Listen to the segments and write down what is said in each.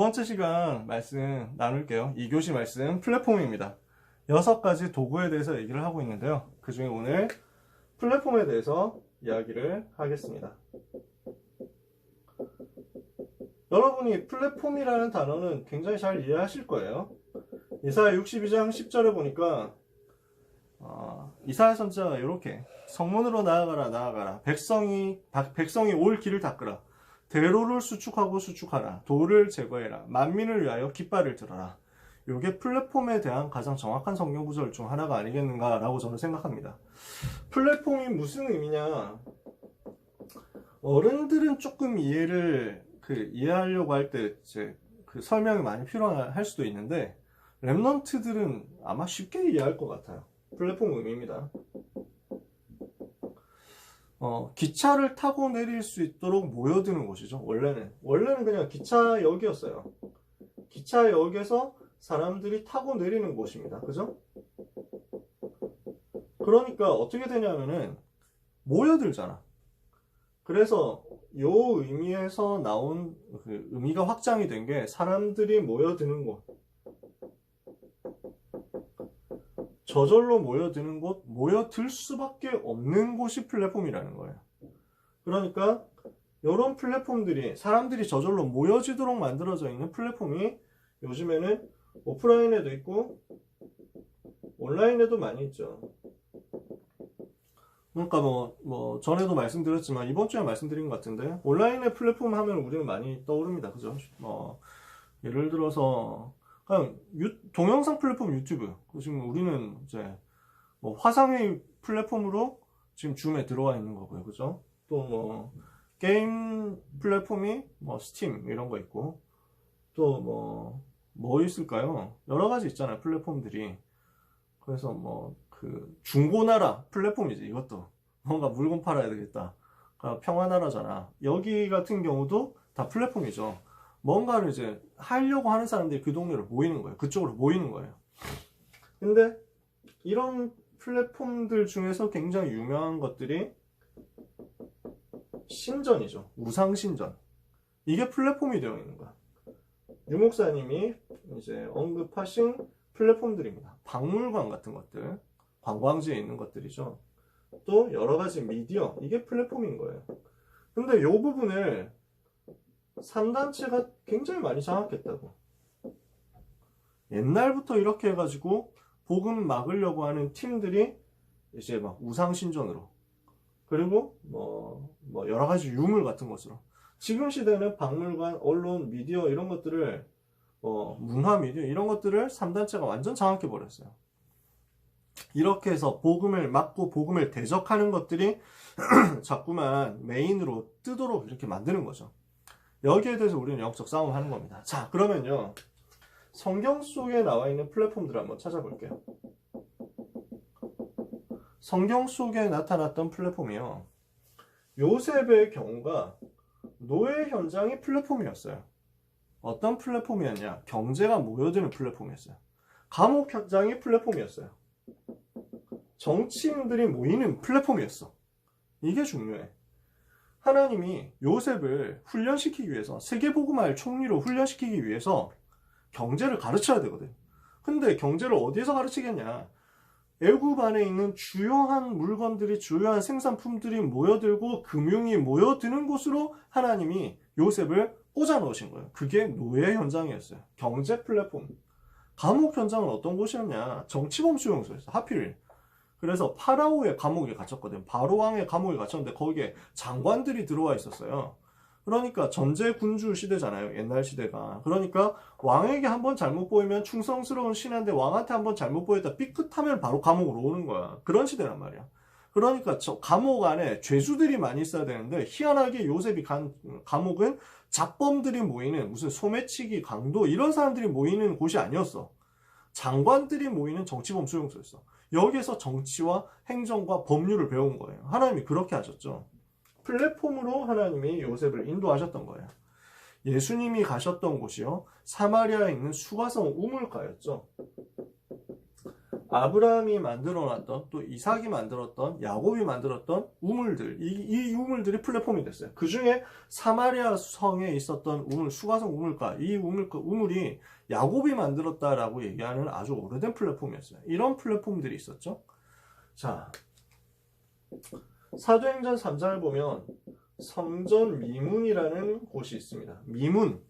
번째 시간 말씀 나눌게요. 2교시 말씀 플랫폼입니다. 6가지 도구에 대해서 얘기를 하고 있는데요. 그 중에 오늘 플랫폼에 대해서 이야기를 하겠습니다. 여러분이 플랫폼이라는 단어는 굉장히 잘 이해하실 거예요. 이사야 62장 10절에 보니까 이사야 선지자가 이렇게 성문으로 나아가라 백성이 올 길을 닦으라 대로를 수축하라 돌을 제거해라 만민을 위하여 깃발을 들어라. 이게 플랫폼에 대한 가장 정확한 성경 구절 중 하나가 아니겠는가 라고 저는 생각합니다. 플랫폼이 무슨 의미냐, 어른들은 조금 이해하려고 할 때 그 설명이 많이 필요할 수도 있는데 랩넌트들은 아마 쉽게 이해할 것 같아요. 플랫폼 의미입니다. 기차를 타고 내릴 수 있도록 모여드는 곳이죠. 원래는 그냥 기차역이었어요. 기차역에서 사람들이 타고 내리는 곳입니다. 그죠? 그러니까 어떻게 되냐면은 모여들잖아. 그래서 요 의미에서 나온 그 의미가 확장이 된 게 사람들이 모여드는 곳, 저절로 모여드는 곳, 모여들 수밖에 없는 곳이 플랫폼이라는 거예요. 그러니까 이런 플랫폼들이 사람들이 저절로 모여지도록 만들어져 있는 플랫폼이 요즘에는 오프라인에도 있고 온라인에도 많이 있죠. 그러니까 전에도 말씀드렸지만 이번 주에 말씀드린 것 같은데 온라인의 플랫폼 하면 우리는 많이 떠오릅니다. 그죠? 예를 들어서 그냥 동영상 플랫폼 유튜브. 지금 우리는 이제 화상회의 플랫폼으로 지금 줌에 들어와 있는 거고요. 그죠? 또 게임 플랫폼이 스팀 이런 거 있고 또 뭐 있을까요? 여러 가지 있잖아요. 플랫폼들이. 그래서 그 중고나라 플랫폼이지. 이것도 뭔가 물건 팔아야 되겠다. 그러니까 평화나라잖아. 여기 같은 경우도 다 플랫폼이죠. 뭔가를 이제 하려고 하는 사람들이 그 동네로 모이는 거예요. 그쪽으로 모이는 거예요. 근데 이런 플랫폼들 중에서 굉장히 유명한 것들이 신전이죠. 우상신전. 이게 플랫폼이 되어 있는 거야. 유 목사님이 이제 언급하신 플랫폼들입니다. 박물관 같은 것들, 관광지에 있는 것들이죠. 또 여러 가지 미디어, 이게 플랫폼인 거예요. 근데 이 부분을 3단체가 굉장히 많이 장악했다고. 옛날부터 이렇게 해가지고 복음 막으려고 하는 팀들이 이제 우상신전으로, 그리고 여러 가지 유물 같은 것으로. 지금 시대는 박물관, 언론, 미디어 이런 것들을 문화 미디어 이런 것들을 3단체가 완전 장악해 버렸어요. 이렇게 해서 복음을 막고 복음을 대적하는 것들이 자꾸만 메인으로 뜨도록 이렇게 만드는 거죠. 여기에 대해서 우리는 영적 싸움을 하는 겁니다. 자, 그러면요, 성경 속에 나와 있는 플랫폼들을 한번 찾아볼게요. 성경 속에 나타났던 플랫폼이요, 요셉의 경우가 노예 현장이 플랫폼이었어요. 어떤 플랫폼이었냐? 경제가 모여드는 플랫폼이었어요. 감옥 현장이 플랫폼이었어요. 정치인들이 모이는 플랫폼이었어. 이게 중요해. 하나님이 요셉을 훈련시키기 위해서, 세계복음화의 총리로 훈련시키기 위해서 경제를 가르쳐야 되거든. 근데 경제를 어디에서 가르치겠냐? 애굽 안에 있는 주요한 물건들이, 주요한 생산품들이 모여들고 금융이 모여드는 곳으로 하나님이 요셉을 꽂아 넣으신 거예요. 그게 노예 현장이었어요. 경제 플랫폼. 감옥 현장은 어떤 곳이었냐? 정치범 수용소였어. 하필. 그래서 파라오의 감옥에 갇혔거든. 바로왕의 감옥에 갇혔는데 거기에 장관들이 들어와 있었어요. 그러니까 전제군주 시대잖아요. 옛날 시대가. 그러니까 왕에게 한번 잘못 보이면 충성스러운 신하인데 왕한테 한번 잘못 보였다 삐끗하면 바로 감옥으로 오는 거야. 그런 시대란 말이야. 그러니까 저 감옥 안에 죄수들이 많이 있어야 되는데 희한하게 요셉이 간 감옥은 잡범들이 모이는, 무슨 소매치기, 강도 이런 사람들이 모이는 곳이 아니었어. 장관들이 모이는 정치범 수용소였어. 여기에서 정치와 행정과 법률을 배운 거예요. 하나님이 그렇게 하셨죠. 플랫폼으로 하나님이 요셉을 인도하셨던 거예요. 예수님이 가셨던 곳이요, 사마리아에 있는 수가성 우물가였죠. 아브라함이 만들어놨던, 또 이삭이 만들었던, 야곱이 만들었던 우물들, 이 우물들이 플랫폼이 됐어요. 그 중에 사마리아 성에 있었던 우물, 수가성 우물가, 이 우물이 야곱이 만들었다라고 얘기하는 아주 오래된 플랫폼이었어요. 이런 플랫폼들이 있었죠. 자, 사도행전 3장을 보면 성전 미문이라는 곳이 있습니다. 미문,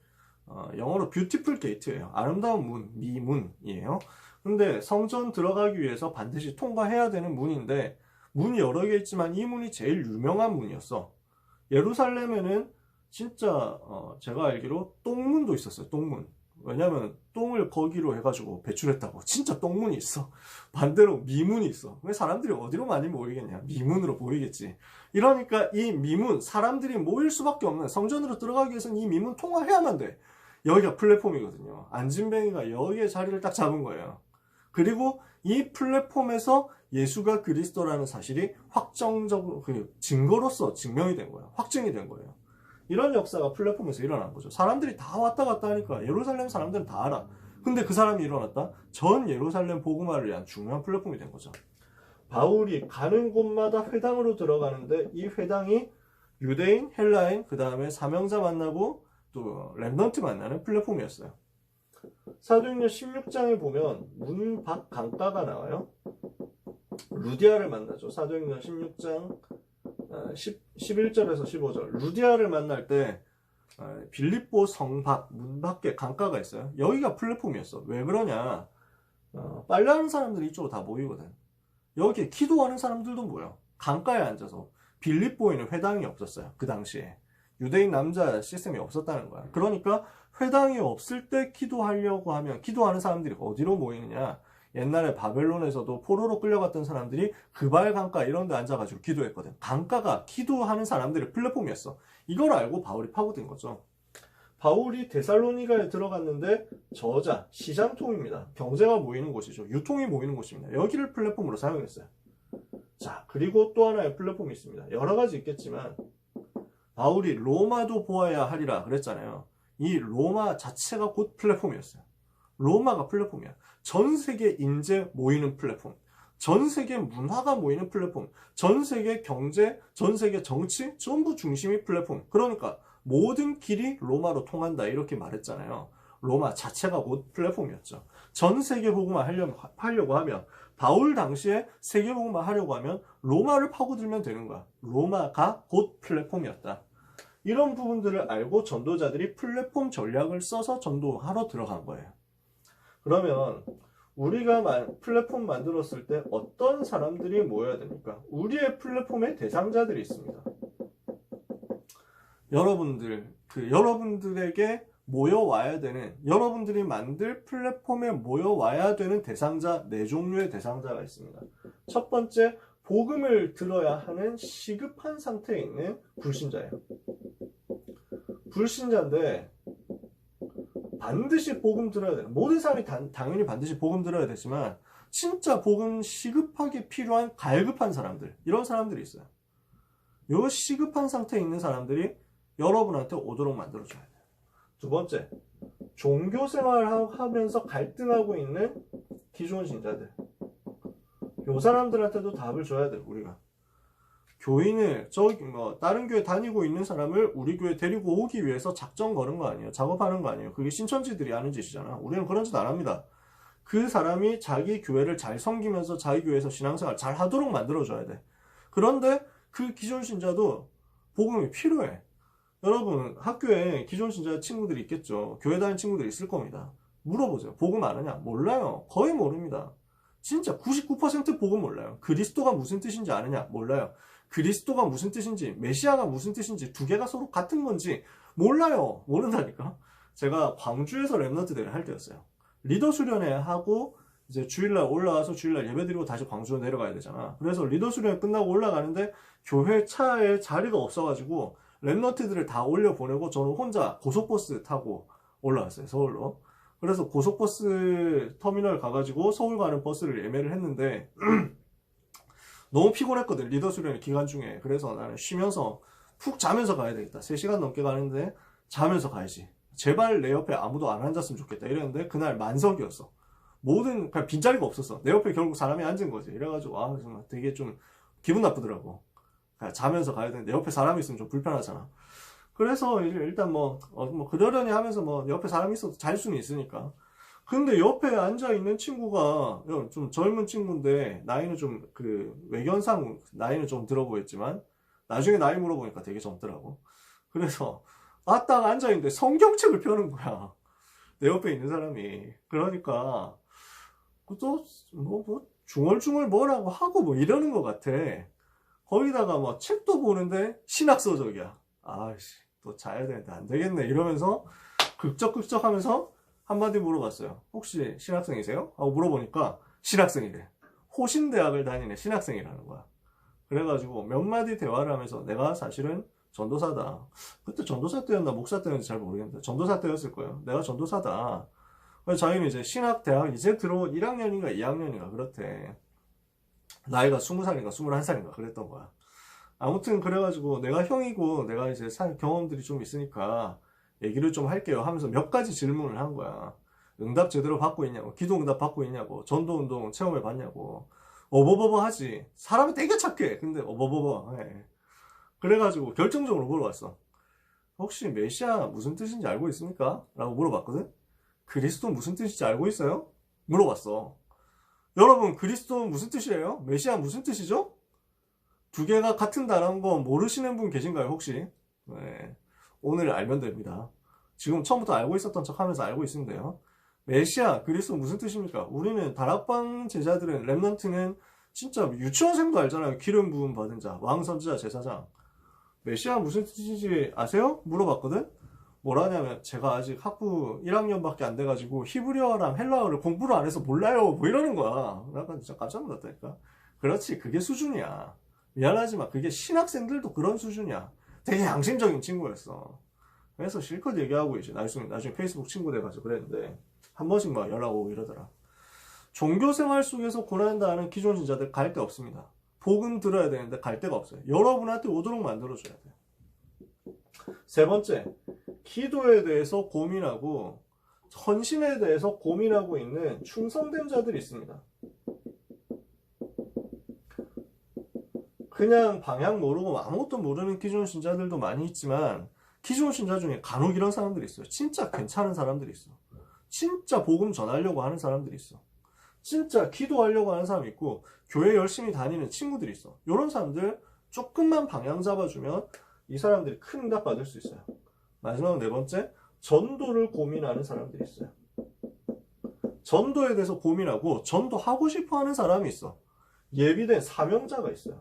영어로 뷰티풀 게이트예요. 아름다운 문, 미문이에요. 근데 성전 들어가기 위해서 반드시 통과해야 되는 문인데, 문이 여러 개 있지만 이 문이 제일 유명한 문이었어. 예루살렘에는 진짜 제가 알기로 똥문도 있었어요. 똥문. 왜냐면 똥을 거기로 해가지고 배출했다고. 진짜 똥문이 있어. 반대로 미문이 있어. 왜 사람들이 어디로 많이 모이겠냐? 미문으로 모이겠지. 이러니까 이 미문, 사람들이 모일 수밖에 없는, 성전으로 들어가기 위해서는 이 미문 통과해야만 돼. 여기가 플랫폼이거든요. 안진뱅이가 여기에 자리를 딱 잡은 거예요. 그리고 이 플랫폼에서 예수가 그리스도라는 사실이 확정적으로, 증거로서 증명이 된 거예요. 확증이 된 거예요. 이런 역사가 플랫폼에서 일어난 거죠. 사람들이 다 왔다 갔다 하니까 예루살렘 사람들은 다 알아. 근데 그 사람이 일어났다? 전 예루살렘 복음화를 위한 중요한 플랫폼이 된 거죠. 바울이 가는 곳마다 회당으로 들어가는데, 이 회당이 유대인, 헬라인, 그 다음에 사명자 만나고 또 렘넌트 만나는 플랫폼이었어요. 사도행전 16장에 보면 문 밖 강가가 나와요. 루디아를 만나죠. 사도행전 16장 11절에서 15절. 루디아를 만날 때 빌립보 성 밖, 문 밖에 강가가 있어요. 여기가 플랫폼이었어. 왜 그러냐? 빨래하는 사람들이 이쪽으로 다 모이거든. 여기에 기도하는 사람들도 모여. 강가에 앉아서. 빌립보에는 회당이 없었어요. 그 당시에. 유대인 남자 시스템이 없었다는 거야. 그러니까 회당이 없을 때 기도하려고 하면 기도하는 사람들이 어디로 모이느냐? 옛날에 바벨론에서도 포로로 끌려갔던 사람들이 그발 강가 이런 데 앉아가지고 기도했거든. 강가가 기도하는 사람들의 플랫폼이었어. 이걸 알고 바울이 파고든 거죠. 바울이 데살로니가에 들어갔는데 저자, 시장통입니다. 경제가 모이는 곳이죠. 유통이 모이는 곳입니다. 여기를 플랫폼으로 사용했어요. 자, 그리고 또 하나의 플랫폼이 있습니다. 여러 가지 있겠지만 바울이 로마도 보아야 하리라 그랬잖아요. 이 로마 자체가 곧 플랫폼이었어요. 로마가 플랫폼이야. 전 세계 인재 모이는 플랫폼, 전 세계 문화가 모이는 플랫폼, 전 세계 경제, 전 세계 정치 전부 중심이 플랫폼. 그러니까 모든 길이 로마로 통한다 이렇게 말했잖아요. 로마 자체가 곧 플랫폼이었죠. 전 세계 복음화 하려고 하면, 바울 당시에 세계 복음화 하려고 하면 로마를 파고들면 되는 거야. 로마가 곧 플랫폼이었다. 이런 부분들을 알고 전도자들이 플랫폼 전략을 써서 전도하러 들어간 거예요. 그러면 우리가 플랫폼 만들었을 때 어떤 사람들이 모여야 됩니까? 우리의 플랫폼의 대상자들이 있습니다. 여러분들에게 모여와야 되는, 여러분들이 만들 플랫폼에 모여와야 되는 대상자, 4종류의 대상자가 있습니다. 첫 번째, 복음을 들어야 하는 시급한 상태에 있는 불신자예요. 불신자인데 반드시 복음 들어야 돼요. 모든 사람이 당연히 반드시 복음 들어야 되지만 진짜 복음 시급하게 필요한 갈급한 사람들, 이런 사람들이 있어요. 이 시급한 상태에 있는 사람들이 여러분한테 오도록 만들어줘야 돼요. 두 번째, 종교생활을 하면서 갈등하고 있는 기존 신자들, 이 사람들한테도 답을 줘야 돼요. 우리가 교인을 다른 교회 다니고 있는 사람을 우리 교회 데리고 오기 위해서 작정 거는 거 아니에요. 작업하는 거 아니에요. 그게 신천지들이 하는 짓이잖아. 우리는 그런 짓 안 합니다. 그 사람이 자기 교회를 잘 섬기면서 자기 교회에서 신앙생활 잘 하도록 만들어줘야 돼. 그런데 그 기존 신자도 복음이 필요해. 여러분 학교에 기존 신자 친구들이 있겠죠. 교회 다니는 친구들이 있을 겁니다. 물어보세요. 복음 아느냐? 몰라요. 거의 모릅니다. 진짜 99% 복음 몰라요. 그리스도가 무슨 뜻인지 아느냐? 몰라요. 그리스도가 무슨 뜻인지, 메시아가 무슨 뜻인지, 두 개가 서로 같은 건지 몰라요. 모른다니까. 제가 광주에서 렘넌트 대회를 할 때였어요. 리더 수련회 하고 이제 주일날 올라와서 주일날 예배드리고 다시 광주로 내려가야 되잖아. 그래서 리더 수련회 끝나고 올라가는데 교회 차에 자리가 없어가지고 렘넌트들을 다 올려보내고 저는 혼자 고속버스 타고 올라왔어요. 서울로. 그래서 고속버스 터미널 가가지고 서울 가는 버스를 예매를 했는데 너무 피곤했거든. 리더 수련회 기간 중에. 그래서 나는 쉬면서 푹 자면서 가야 되겠다. 3시간 넘게 가는데 자면서 가야지. 제발 내 옆에 아무도 안 앉았으면 좋겠다. 이랬는데 그날 만석이었어. 모든 그냥 빈자리가 없었어. 내 옆에 결국 사람이 앉은 거지. 이래가지고 아 정말 되게 좀 기분 나쁘더라고. 그냥 자면서 가야 되는데 옆에 사람이 있으면 좀 불편하잖아. 그래서 일단 뭐 그러려니 하면서 뭐 옆에 사람이 있어도 잘 수는 있으니까. 근데 옆에 앉아 있는 친구가 좀 젊은 친구인데 나이는 좀 그 외견상 나이는 좀 들어 보였지만 나중에 나이 물어보니까 되게 젊더라고. 그래서 딱 앉아 있는데 성경책을 펴는 거야. 내 옆에 있는 사람이. 그러니까 또 중얼중얼 뭐라고 하고 뭐 이러는 것 같아. 거기다가 뭐 책도 보는데 신학서적이야. 아씨 또 자야 되는데 안 되겠네 이러면서 극적극적 하면서 한마디 물어봤어요. 혹시 신학생이세요? 하고 물어보니까 신학생이래. 호신대학을 다니는 신학생이라는 거야. 그래가지고 몇 마디 대화를 하면서 내가 사실은 전도사다. 그때 전도사 때였나 목사 때였는지 잘 모르겠는데 전도사 때였을 거예요. 내가 전도사다. 그래서 자기는 이제 신학대학 이제 들어온 1학년인가 2학년인가 그렇대. 나이가 20살인가 21살인가 그랬던 거야. 아무튼 그래가지고 내가 형이고 내가 이제 경험들이 좀 있으니까 얘기를 좀 할게요 하면서 몇 가지 질문을 한 거야. 응답 제대로 받고 있냐고, 기도 응답 받고 있냐고, 전도운동 체험해 봤냐고. 어버버버 하지. 사람이 되게 착해. 근데 어버버버 해. 그래가지고 결정적으로 물어봤어. 혹시 메시아 무슨 뜻인지 알고 있습니까? 라고 물어봤거든. 그리스도 무슨 뜻인지 알고 있어요? 물어봤어. 여러분 그리스도 무슨 뜻이에요? 메시아 무슨 뜻이죠? 두 개가 같은 단어인 거 모르시는 분 계신가요 혹시? 네. 오늘 알면 됩니다. 지금 처음부터 알고 있었던 척 하면서 알고 있으면 돼요. 메시아, 그리스도 무슨 뜻입니까? 우리는 다락방 제자들은, 랩넌트는 진짜 유치원생도 알잖아요. 기름 부음 받은 자, 왕, 선지자, 제사장. 메시아 무슨 뜻인지 아세요? 물어봤거든? 뭐라냐면 제가 아직 학부 1학년밖에 안 돼가지고 히브리어랑 헬라어를 공부를 안 해서 몰라요. 뭐 이러는 거야. 약간 진짜 깜짝 놀랐다니까. 그렇지, 그게 수준이야. 미안하지만 그게 신학생들도 그런 수준이야. 되게 양심적인 친구였어. 그래서 실컷 얘기하고 이제 나중에 페이스북 친구 돼가지고 그랬는데 한 번씩 막 연락 오고 이러더라. 종교생활 속에서 고난당하는 기존 신자들 갈 데 없습니다. 복음 들어야 되는데 갈 데가 없어요. 여러분한테 오도록 만들어줘야 돼요. 세 번째, 기도에 대해서 고민하고 헌신에 대해서 고민하고 있는 충성된 자들이 있습니다. 그냥 방향 모르고 아무것도 모르는 기존 신자들도 많이 있지만 기존 신자 중에 간혹 이런 사람들이 있어요. 진짜 괜찮은 사람들이 있어. 진짜 복음 전하려고 하는 사람들이 있어. 진짜 기도하려고 하는 사람이 있고 교회 열심히 다니는 친구들이 있어. 이런 사람들 조금만 방향 잡아주면 이 사람들이 큰 응답 받을 수 있어요. 마지막 네 번째, 전도를 고민하는 사람들이 있어요. 전도에 대해서 고민하고 전도하고 싶어 하는 사람이 있어. 예비된 사명자가 있어요.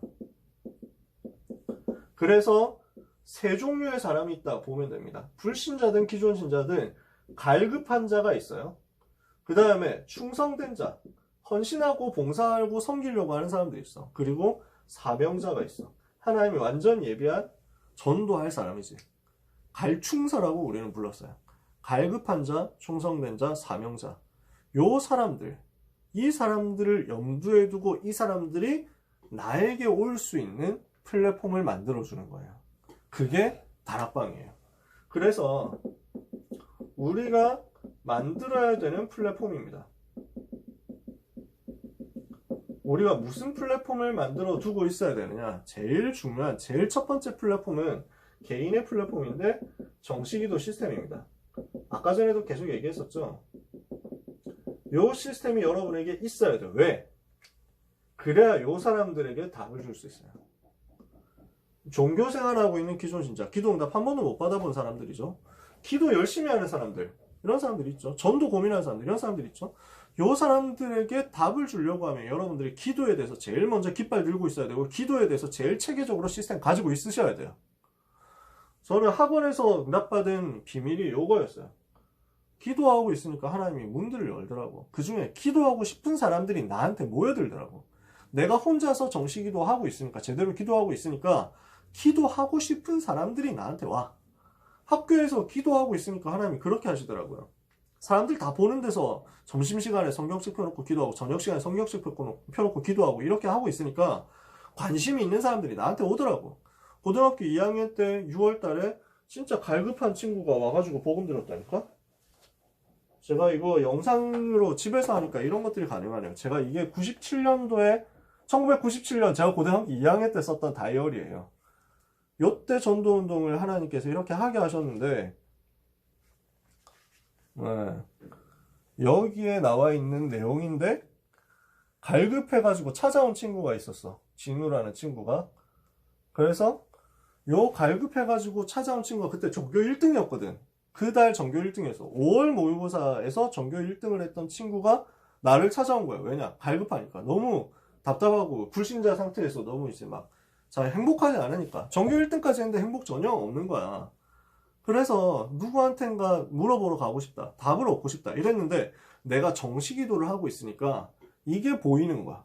그래서 세 종류의 사람이 있다 보면 됩니다. 불신자든 기존 신자든 갈급한 자가 있어요. 그 다음에 충성된 자, 헌신하고 봉사하고 섬기려고 하는 사람들이 있어. 그리고 사명자가 있어. 하나님이 완전 예비한 전도할 사람이지. 갈충서라고 우리는 불렀어요. 갈급한 자, 충성된 자, 사명자. 요 사람들, 이 사람들을 염두에 두고 이 사람들이 나에게 올 수 있는 플랫폼을 만들어주는 거예요. 그게 다락방이에요. 그래서 우리가 만들어야 되는 플랫폼입니다. 우리가 무슨 플랫폼을 만들어 두고 있어야 되느냐? 제일 중요한, 제일 첫 번째 플랫폼은 개인의 플랫폼인데 정식기도 시스템입니다. 아까 전에도 계속 얘기했었죠. 이 시스템이 여러분에게 있어야 돼요. 왜? 그래야 이 사람들에게 답을 줄 수 있어요. 종교생활하고 있는 기존 신자, 기도응답 한 번도 못 받아본 사람들이죠. 기도 열심히 하는 사람들, 이런 사람들이 있죠. 전도 고민하는 사람들, 이런 사람들이 있죠. 요 사람들에게 답을 주려고 하면 여러분들이 기도에 대해서 제일 먼저 깃발 들고 있어야 되고 기도에 대해서 제일 체계적으로 시스템 가지고 있으셔야 돼요. 저는 학원에서 응답받은 비밀이 요거였어요. 기도하고 있으니까 하나님이 문들을 열더라고. 그 중에 기도하고 싶은 사람들이 나한테 모여들더라고. 내가 혼자서 정식 기도하고 있으니까, 제대로 기도하고 있으니까 기도하고 싶은 사람들이 나한테 와. 학교에서 기도하고 있으니까 하나님이 그렇게 하시더라고요. 사람들 다 보는 데서 점심시간에 성경책 펴놓고 기도하고 저녁시간에 성경책 펴놓고 기도하고 이렇게 하고 있으니까 관심이 있는 사람들이 나한테 오더라고. 고등학교 2학년 때 6월 달에 진짜 갈급한 친구가 와가지고 복음 들었다니까? 제가 이거 영상으로 집에서 하니까 이런 것들이 가능하네요. 제가 이게 97년도에 1997년 제가 고등학교 2학년 때 썼던 다이어리예요. 요때 전도운동을 하나님께서 이렇게 하게 하셨는데, 네. 여기에 나와 있는 내용인데 갈급해가지고 찾아온 친구가 있었어. 진우라는 친구가. 그래서 요 갈급해가지고 찾아온 친구가 그때 전교 1등이었거든. 그 달 전교 1등이었어. 5월 모의고사에서 전교 1등을 했던 친구가 나를 찾아온 거야. 왜냐? 갈급하니까. 너무 답답하고 불신자 상태에서 너무 이제 막 잘 행복하지 않으니까. 전교 1등까지 했는데 행복 전혀 없는 거야. 그래서 누구한텐가 물어보러 가고 싶다. 답을 얻고 싶다. 이랬는데 내가 정시기도를 하고 있으니까 이게 보이는 거야.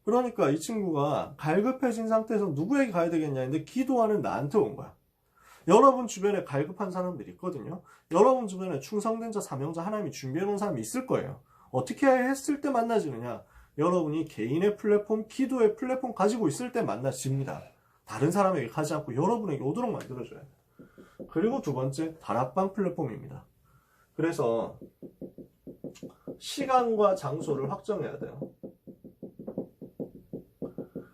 그러니까 이 친구가 갈급해진 상태에서 누구에게 가야 되겠냐 했는데 기도하는 나한테 온 거야. 여러분 주변에 갈급한 사람들이 있거든요. 여러분 주변에 충성된 자, 사명자, 하나님이 준비해 놓은 사람이 있을 거예요. 어떻게 했을 때 만나지느냐? 여러분이 개인의 플랫폼, 기도의 플랫폼 가지고 있을 때 만나집니다. 다른 사람에게 가지 않고 여러분에게 오도록 만들어줘야 돼요. 그리고 두 번째, 다락방 플랫폼입니다. 그래서 시간과 장소를 확정해야 돼요.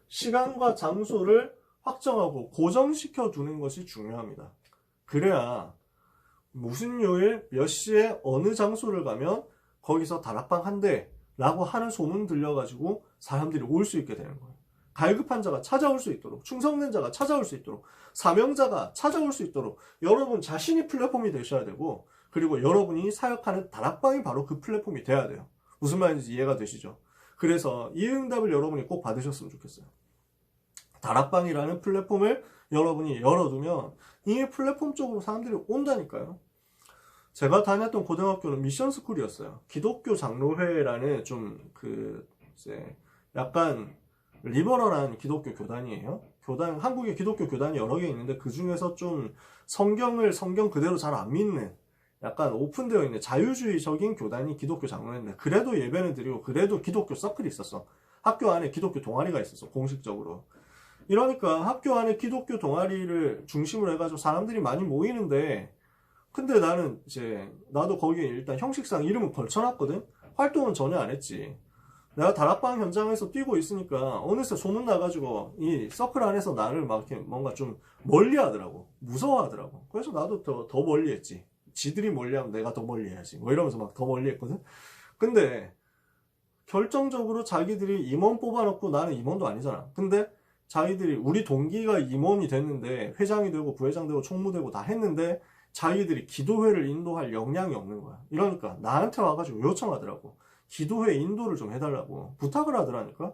시간과 장소를 확정하고 고정시켜 두는 것이 중요합니다. 그래야 무슨 요일 몇 시에 어느 장소를 가면 거기서 다락방 한대 라고 하는 소문 들려가지고 사람들이 올 수 있게 되는 거예요. 갈급한 자가 찾아올 수 있도록, 충성된 자가 찾아올 수 있도록, 사명자가 찾아올 수 있도록 여러분 자신이 플랫폼이 되셔야 되고, 그리고 여러분이 사역하는 다락방이 바로 그 플랫폼이 돼야 돼요. 무슨 말인지 이해가 되시죠? 그래서 이 응답을 여러분이 꼭 받으셨으면 좋겠어요. 다락방이라는 플랫폼을 여러분이 열어두면 이 플랫폼 쪽으로 사람들이 온다니까요. 제가 다녔던 고등학교는 미션스쿨이었어요. 기독교 장로회라는 이제 약간 리버럴한 기독교 교단이에요. 한국에 기독교 교단이 여러 개 있는데 그 중에서 좀 성경 그대로 잘 안 믿는 약간 오픈되어 있는 자유주의적인 교단이 기독교 장로회인데 그래도 예배는 드리고 그래도 기독교 서클이 있었어. 학교 안에 기독교 동아리가 있었어. 공식적으로. 이러니까 학교 안에 기독교 동아리를 중심으로 해가지고 사람들이 많이 모이는데 근데 나도 거기에 일단 형식상 이름을 걸쳐놨거든? 활동은 전혀 안 했지. 내가 다락방 현장에서 뛰고 있으니까 어느새 소문 나가지고 이 서클 안에서 나를 막 이렇게 뭔가 좀 멀리 하더라고. 무서워하더라고. 그래서 나도 더 멀리 했지. 지들이 멀리 하면 내가 더 멀리 해야지. 뭐 이러면서 막 더 멀리 했거든? 근데 결정적으로 자기들이 임원 뽑아놓고 나는 임원도 아니잖아. 근데 자기들이 우리 동기가 임원이 됐는데 회장이 되고 부회장 되고 총무되고 다 했는데 자기들이 기도회를 인도할 역량이 없는 거야. 이러니까 나한테 와가지고 요청하더라고. 기도회 인도를 좀 해달라고 부탁을 하더라니까.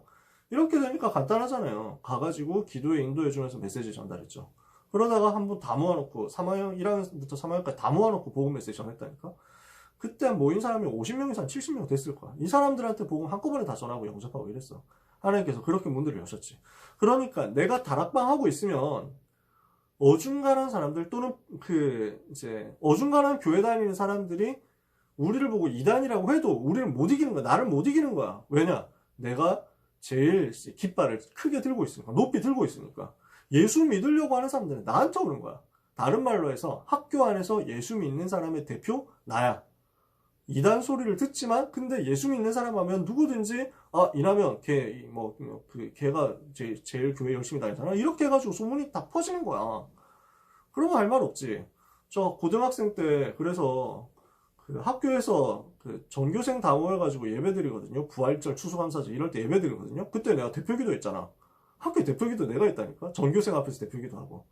이렇게 되니까 간단하잖아요. 가가지고 기도회 인도해주면서 메시지 전달했죠. 그러다가 한 번 다 모아놓고 1학년부터 3학년까지 다 모아놓고 복음 메시지 전했다니까. 그때 모인 사람이 50명 이상 70명 됐을 거야. 이 사람들한테 복음 한꺼번에 다 전하고 영접하고 이랬어. 하나님께서 그렇게 문들을 여셨지. 그러니까 내가 다락방 하고 있으면 어중간한 사람들 또는 어중간한 교회 다니는 사람들이 우리를 보고 이단이라고 해도 우리를 못 이기는 거야. 나를 못 이기는 거야. 왜냐? 내가 제일 깃발을 크게 들고 있으니까. 높이 들고 있으니까. 예수 믿으려고 하는 사람들은 나한테 오는 거야. 다른 말로 해서 학교 안에서 예수 믿는 사람의 대표 나야. 이단 소리를 듣지만 근데 예수 믿는 사람 하면 누구든지 이라면 걔가 제일 교회 열심히 다니잖아. 이렇게 해가지고 소문이 다 퍼지는 거야. 그러면 할 말 없지. 저 고등학생 때 그래서 학교에서 전교생 다 모여가지고 예배 드리거든요. 부활절, 추수감사절 이럴 때 예배 드리거든요. 그때 내가 대표기도 했잖아. 학교 대표기도 내가 했다니까. 전교생 앞에서 대표기도 하고.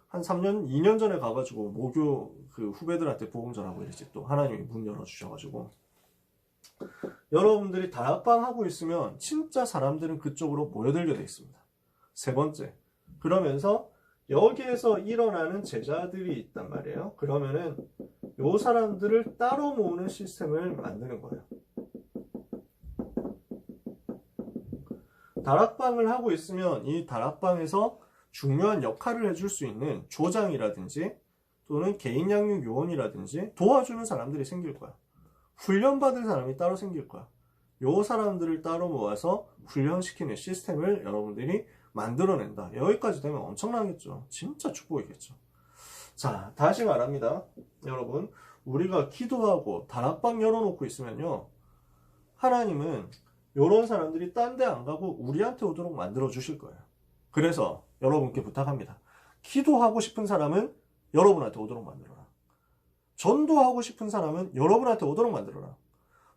한 2년 전에 가가지고 모교 후배들한테 복음 전하고 이랬지. 또 하나님이 문 열어주셔가지고. 여러분들이 다락방 하고 있으면 진짜 사람들은 그쪽으로 모여들게 돼 있습니다. 세 번째. 그러면서 여기에서 일어나는 제자들이 있단 말이에요. 그러면은 요 사람들을 따로 모으는 시스템을 만드는 거예요. 다락방을 하고 있으면 이 다락방에서 중요한 역할을 해줄 수 있는 조장이라든지 또는 개인 양육 요원이라든지 도와주는 사람들이 생길 거야. 훈련받은 사람이 따로 생길 거야. 요 사람들을 따로 모아서 훈련시키는 시스템을 여러분들이 만들어낸다. 여기까지 되면 엄청나겠죠. 진짜 축복이겠죠. 자, 다시 말합니다. 여러분, 우리가 기도하고 다락방 열어놓고 있으면요, 하나님은 이런 사람들이 딴 데 안 가고 우리한테 오도록 만들어 주실 거예요. 그래서 여러분께 부탁합니다. 기도하고 싶은 사람은 여러분한테 오도록 만들어라. 전도하고 싶은 사람은 여러분한테 오도록 만들어라.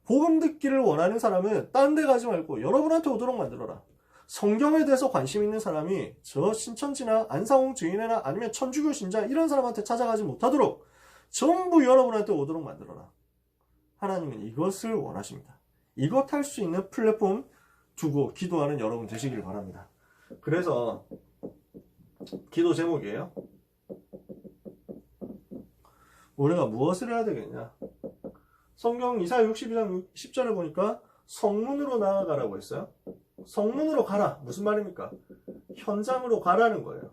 복음 듣기를 원하는 사람은 딴 데 가지 말고 여러분한테 오도록 만들어라. 성경에 대해서 관심 있는 사람이 저 신천지나 안상홍 증인회나 아니면 천주교 신자 이런 사람한테 찾아가지 못하도록 전부 여러분한테 오도록 만들어라. 하나님은 이것을 원하십니다. 이것 할 수 있는 플랫폼 두고 기도하는 여러분 되시길 바랍니다. 그래서 기도 제목이에요. 우리가 무엇을 해야 되겠냐? 성경 이사야 62장 10절에 보니까 성문으로 나아가라고 했어요. 성문으로 가라. 무슨 말입니까? 현장으로 가라는 거예요.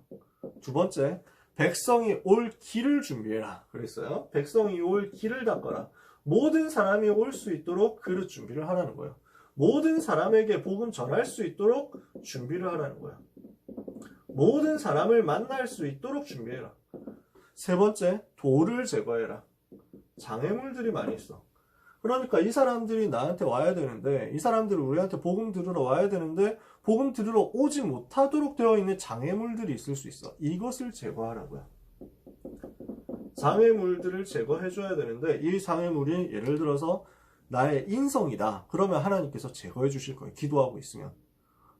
두 번째, 백성이 올 길을 준비해라. 그랬어요. 백성이 올 길을 닦아라. 모든 사람이 올 수 있도록 그릇 준비를 하라는 거예요. 모든 사람에게 복음 전할 수 있도록 준비를 하라는 거예요. 모든 사람을 만날 수 있도록 준비해라. 세 번째, 돌을 제거해라. 장애물들이 많이 있어. 그러니까 이 사람들이 나한테 와야 되는데, 이 사람들이 우리한테 복음 들으러 와야 되는데 복음 들으러 오지 못하도록 되어 있는 장애물들이 있을 수 있어. 이것을 제거하라고요. 장애물들을 제거해줘야 되는데, 이 장애물이 예를 들어서 나의 인성이다. 그러면 하나님께서 제거해 주실 거예요. 기도하고 있으면.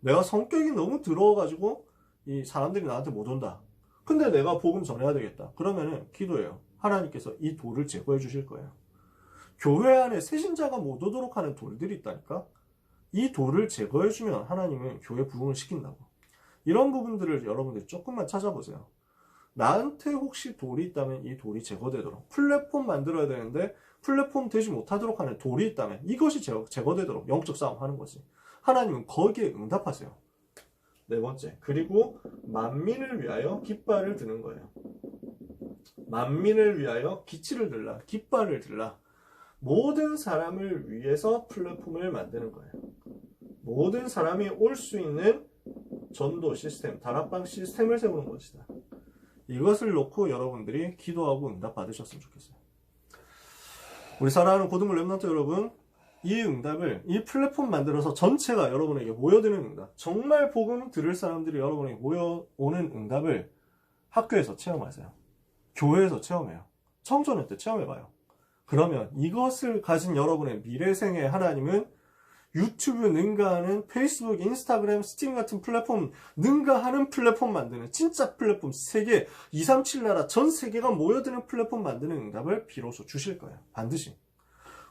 내가 성격이 너무 더러워가지고 이 사람들이 나한테 못 온다. 근데 내가 복음 전해야 되겠다. 그러면은 기도해요. 하나님께서 이 돌을 제거해 주실 거예요. 교회 안에 새신자가 못 오도록 하는 돌들이 있다니까? 이 돌을 제거해주면 하나님은 교회 부흥을 시킨다고. 이런 부분들을 여러분들이 조금만 찾아보세요. 나한테 혹시 돌이 있다면 이 돌이 제거되도록. 플랫폼 만들어야 되는데 플랫폼 되지 못하도록 하는 돌이 있다면 이것이 제거되도록 영적 싸움 하는 거지. 하나님은 거기에 응답하세요. 네 번째, 그리고 만민을 위하여 깃발을 드는 거예요. 만민을 위하여 기치를 들라, 깃발을 들라. 모든 사람을 위해서 플랫폼을 만드는 거예요. 모든 사람이 올 수 있는 전도 시스템, 다락방 시스템을 세우는 것이다. 이것을 놓고 여러분들이 기도하고 응답 받으셨으면 좋겠어요. 우리 사랑하는 고등부 렘넌트 여러분, 이 응답을, 이 플랫폼 만들어서 전체가 여러분에게 모여드는 응답, 정말 복음 들을 사람들이 여러분에게 모여오는 응답을 학교에서 체험하세요. 교회에서 체험해요. 청소년 때 체험해봐요. 그러면 이것을 가진 여러분의 미래생의 하나님은 유튜브 능가하는 페이스북, 인스타그램, 스팀 같은 플랫폼 능가하는 플랫폼 만드는 진짜 플랫폼 세계 237 나라 전 세계가 모여드는 플랫폼 만드는 응답을 비로소 주실 거예요. 반드시.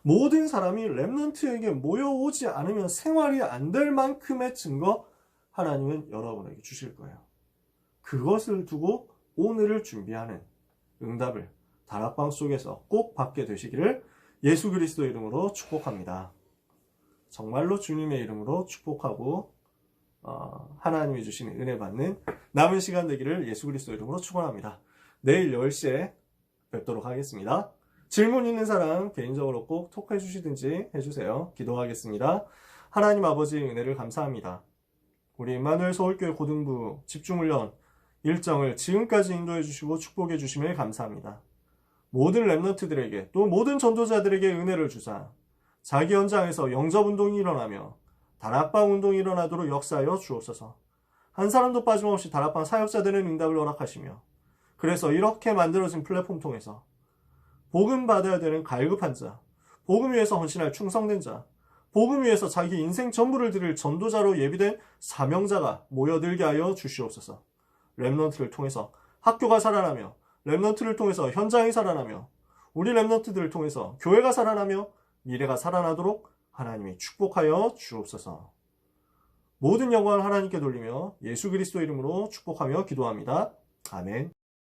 모든 사람이 렘넌트에게 모여오지 않으면 생활이 안 될 만큼의 증거 하나님은 여러분에게 주실 거예요. 그것을 두고 오늘을 준비하는 응답을 다락방 속에서 꼭 받게 되시기를 예수 그리스도 이름으로 축복합니다. 정말로 주님의 이름으로 축복하고 하나님이 주시는 은혜 받는 남은 시간 되기를 예수 그리스도 이름으로 축원합니다. 내일 10시에 뵙도록 하겠습니다. 질문 있는 사람 개인적으로 꼭 톡해 주시든지 해주세요. 기도하겠습니다. 하나님 아버지 은혜를 감사합니다. 우리 임마누엘 서울교회 고등부 집중훈련 일정을 지금까지 인도해 주시고 축복해 주심을 감사합니다. 모든 렘넌트들에게 또 모든 전도자들에게 은혜를 주사 자기 현장에서 영접운동이 일어나며 다락방 운동이 일어나도록 역사하여 주옵소서. 한 사람도 빠짐없이 다락방 사역자 되는 응답을 허락하시며 그래서 이렇게 만들어진 플랫폼 통해서 복음 받아야 되는 갈급한 자, 복음 위해서 헌신할 충성된 자, 복음 위해서 자기 인생 전부를 드릴 전도자로 예비된 사명자가 모여들게 하여 주시옵소서. 렘넌트를 통해서 학교가 살아나며 렘넌트를 통해서 현장이 살아나며 우리 렘넌트들을 통해서 교회가 살아나며 미래가 살아나도록 하나님이 축복하여 주옵소서. 모든 영광을 하나님께 돌리며 예수 그리스도 이름으로 축복하며 기도합니다. 아멘.